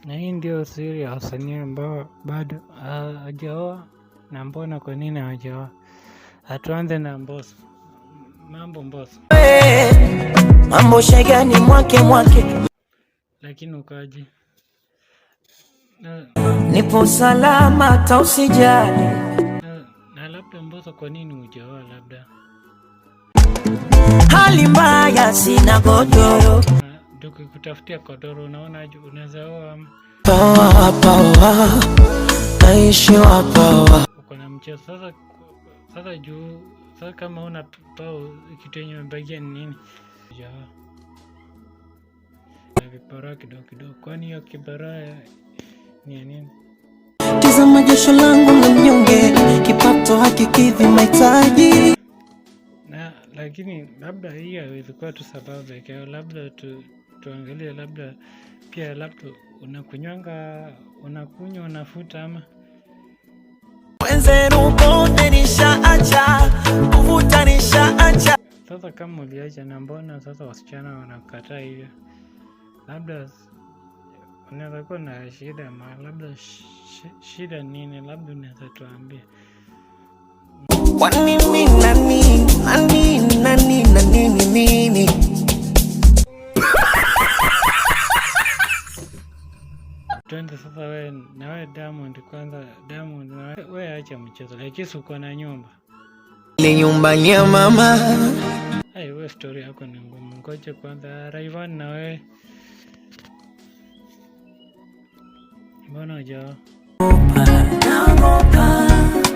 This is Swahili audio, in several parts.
Na hii ndio siri ya wasanii ambao bado hawajaoa. Na mbona kwa nini hawajaoa? Hatuanze na Mbosso. Mambo Mbosso. Mambo shegani mwake. Lakini ukaje? Nipo salama hata usijali. Na labda Mbosso kwa nini hujaoa labda? Hali mbaya sina godoro. Tukikutafutia godoro unaona unaweza oa ama? Pawa naishi wapawa. Uko na mchezo sasa juu sasa kama una pao kitu yenye umebakia ni nini? Jawa. Na vipara kidogo, kwani hiyo kibara ni nini? Tazama jasho langu na mnyonge, kipato hakikidhi mahitaji. Na lakini labda hii haiwezi kuwa tu sababu pekee, labda tuangalie labda pia labda unakunywa unafuta ama Wenzeru bonde nishaacha, kuvuta nishaacha. Sasa kama uliacha na mbona sasa wasichana wanakataa hivyo? Labda unaweza kuwa na shida labda shida nini? Labda unaweza tuambie. Kwani mimi nini? Twende sasa wewe Diamond kwanza. Diamond wewe acha mchezo. Lakini uko na nyumba. Ile nyumba ni ya mama. Wewe story yako ni ngumu. Ngoja kwanza Rayvanny na wewe. Mbona hujaoa?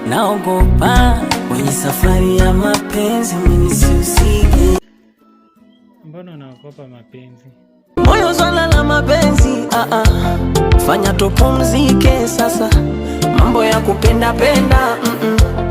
Naogopa kwenye safari ya mapenzi umenisihusike. Mbona unaogopa mapenzi? Moyo swala la mapenzi, fanya tupumzike sasa. Mambo ya kupenda